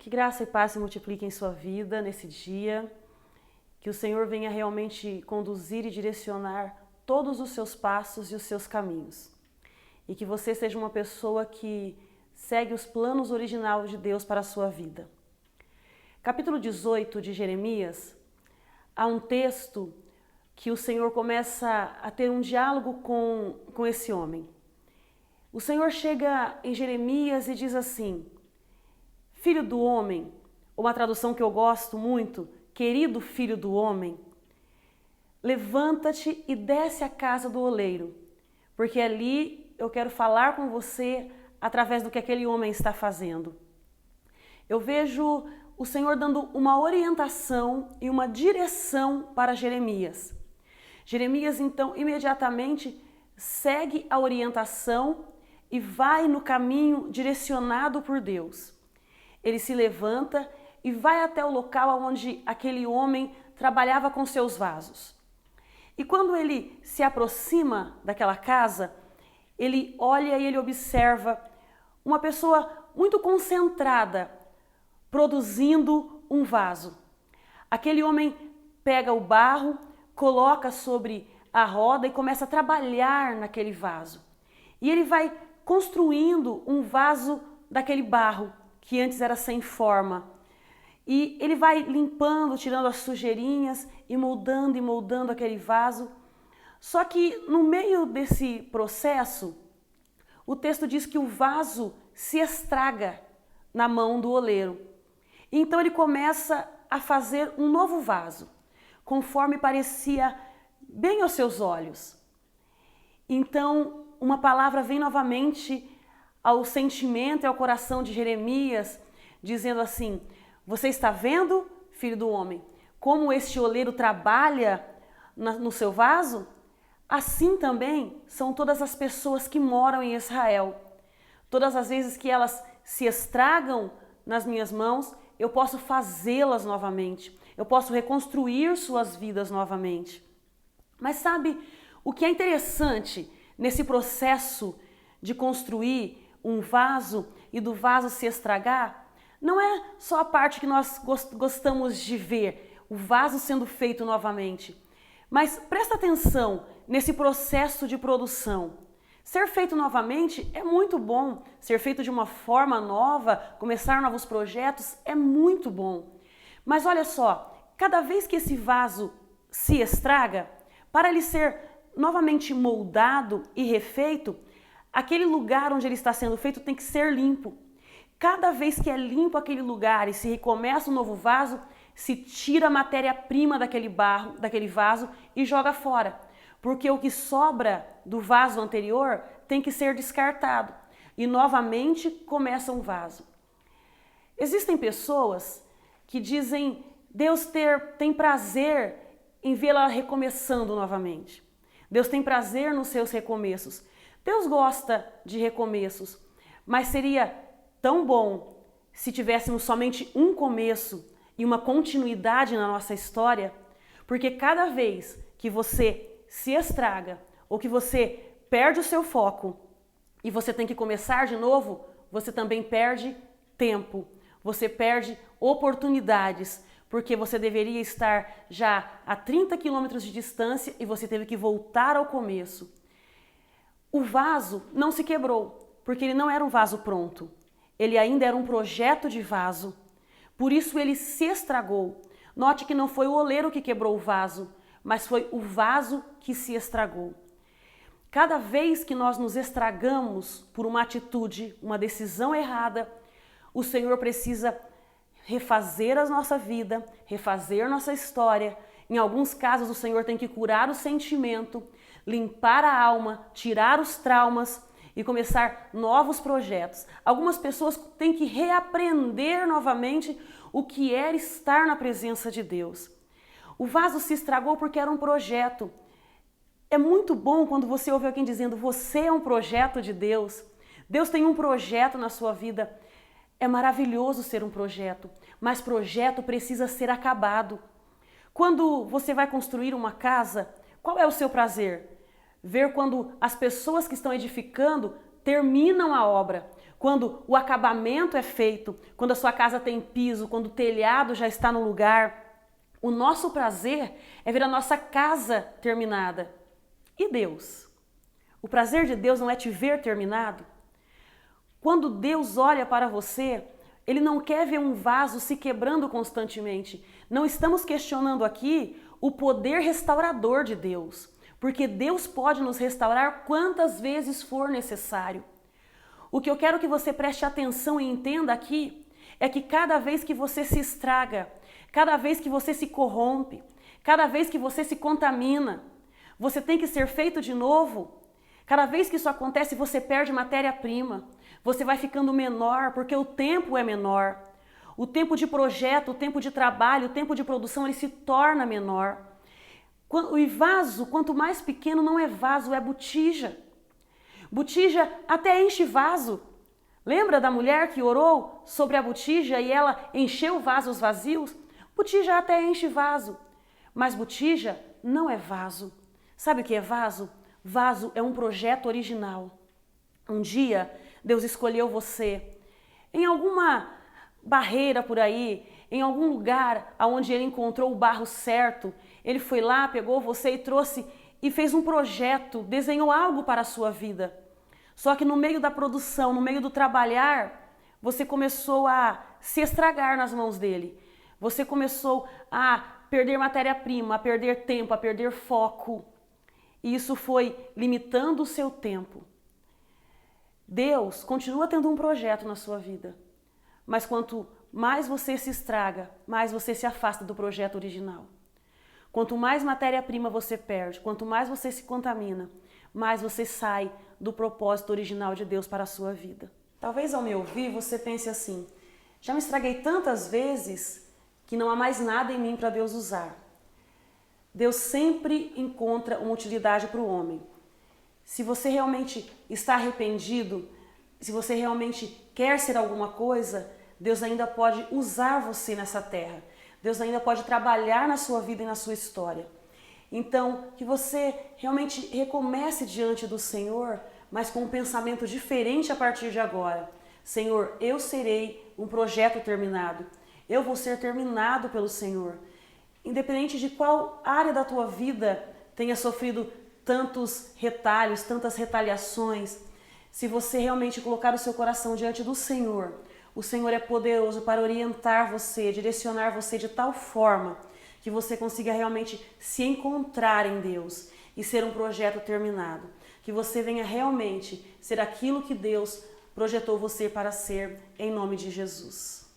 Que graça e paz se multipliquem em sua vida nesse dia. Que o Senhor venha realmente conduzir e direcionar todos os seus passos e os seus caminhos. E que você seja uma pessoa que segue os planos originais de Deus para a sua vida. Capítulo 18 de Jeremias, há um texto que o Senhor começa a ter um diálogo com esse homem. O Senhor chega em Jeremias e diz assim: Filho do homem, uma tradução que eu gosto muito, querido filho do homem, levanta-te e desce à casa do oleiro, porque ali eu quero falar com você através do que aquele homem está fazendo. Eu vejo o Senhor dando uma orientação e uma direção para Jeremias. Jeremias, então, imediatamente segue a orientação e vai no caminho direcionado por Deus. Ele se levanta e vai até o local onde aquele homem trabalhava com seus vasos. E quando ele se aproxima daquela casa, ele olha e ele observa uma pessoa muito concentrada, produzindo um vaso. Aquele homem pega o barro, coloca sobre a roda e começa a trabalhar naquele vaso. E ele vai construindo um vaso daquele barro, que antes era sem forma. E ele vai limpando, tirando as sujeirinhas e moldando aquele vaso. Só que no meio desse processo, o texto diz que o vaso se estraga na mão do oleiro. Então ele começa a fazer um novo vaso, conforme parecia bem aos seus olhos. Então uma palavra vem novamente ao sentimento e ao coração de Jeremias, dizendo assim: você está vendo, filho do homem, como este oleiro trabalha no seu vaso? Assim também são todas as pessoas que moram em Israel. Todas as vezes que elas se estragam nas minhas mãos, eu posso fazê-las novamente. Eu posso reconstruir suas vidas novamente. Mas sabe o que é interessante nesse processo de construir um vaso e do vaso se estragar? Não é só a parte que nós gostamos de ver, o vaso sendo feito novamente. Mas presta atenção nesse processo de produção. Ser feito novamente é muito bom. Ser feito de uma forma nova, começar novos projetos é muito bom. Mas olha só, cada vez que esse vaso se estraga, para ele ser novamente moldado e refeito, aquele lugar onde ele está sendo feito tem que ser limpo. Cada vez que é limpo aquele lugar e se recomeça um novo vaso, se tira a matéria-prima daquele barro, daquele vaso e joga fora. Porque o que sobra do vaso anterior tem que ser descartado e novamente começa um vaso. Existem pessoas que dizem Deus tem prazer em vê-la recomeçando novamente. Deus tem prazer nos seus recomeços. Deus gosta de recomeços, mas seria tão bom se tivéssemos somente um começo e uma continuidade na nossa história, porque cada vez que você se estraga ou que você perde o seu foco e você tem que começar de novo, você também perde tempo, você perde oportunidades, porque você deveria estar já a 30 quilômetros de distância e você teve que voltar ao começo. O vaso não se quebrou, porque ele não era um vaso pronto. Ele ainda era um projeto de vaso. Por isso ele se estragou. Note que não foi o oleiro que quebrou o vaso, mas foi o vaso que se estragou. Cada vez que nós nos estragamos por uma atitude, uma decisão errada, o Senhor precisa refazer a nossa vida, refazer nossa história. Em alguns casos, o Senhor tem que curar o sentimento, limpar a alma, tirar os traumas e começar novos projetos. Algumas pessoas têm que reaprender novamente o que é estar na presença de Deus. O vaso se estragou porque era um projeto. É muito bom quando você ouve alguém dizendo: você é um projeto de Deus. Deus tem um projeto na sua vida. É maravilhoso ser um projeto, mas projeto precisa ser acabado. Quando você vai construir uma casa, qual é o seu prazer? Ver quando as pessoas que estão edificando terminam a obra, quando o acabamento é feito, quando a sua casa tem piso, quando o telhado já está no lugar. O nosso prazer é ver a nossa casa terminada. E Deus? O prazer de Deus não é te ver terminado? Quando Deus olha para você, Ele não quer ver um vaso se quebrando constantemente. Não estamos questionando aqui o poder restaurador de Deus, porque Deus pode nos restaurar quantas vezes for necessário. O que eu quero que você preste atenção e entenda aqui é que cada vez que você se estraga, cada vez que você se corrompe, cada vez que você se contamina, você tem que ser feito de novo. Cada vez que isso acontece, você perde matéria-prima. Você vai ficando menor, porque o tempo é menor. O tempo de projeto, o tempo de trabalho, o tempo de produção, ele se torna menor. E vaso, quanto mais pequeno, não é vaso, é botija. Botija até enche vaso. Lembra da mulher que orou sobre a botija e ela encheu vasos vazios? Botija até enche vaso, mas botija não é vaso. Sabe o que é vaso? Vaso é um projeto original. Um dia, Deus escolheu você em alguma barreira por aí, em algum lugar onde Ele encontrou o barro certo. Ele foi lá, pegou você e trouxe e fez um projeto, desenhou algo para a sua vida. Só que no meio da produção, no meio do trabalhar, você começou a se estragar nas mãos dele. Você começou a perder matéria-prima, a perder tempo, a perder foco. E isso foi limitando o seu tempo. Deus continua tendo um projeto na sua vida, mas quanto mais você se estraga, mais você se afasta do projeto original. Quanto mais matéria-prima você perde, quanto mais você se contamina, mais você sai do propósito original de Deus para a sua vida. Talvez ao me ouvir você pense assim: já me estraguei tantas vezes que não há mais nada em mim para Deus usar. Deus sempre encontra uma utilidade para o homem. Se você realmente está arrependido, se você realmente quer ser alguma coisa, Deus ainda pode usar você nessa terra. Deus ainda pode trabalhar na sua vida e na sua história. Então, que você realmente recomece diante do Senhor, mas com um pensamento diferente a partir de agora. Senhor, eu serei um projeto terminado. Eu vou ser terminado pelo Senhor. Independente de qual área da tua vida tenha sofrido tantos retalhos, tantas retaliações, se você realmente colocar o seu coração diante do Senhor, o Senhor é poderoso para orientar você, direcionar você de tal forma que você consiga realmente se encontrar em Deus e ser um projeto terminado. Que você venha realmente ser aquilo que Deus projetou você para ser, em nome de Jesus.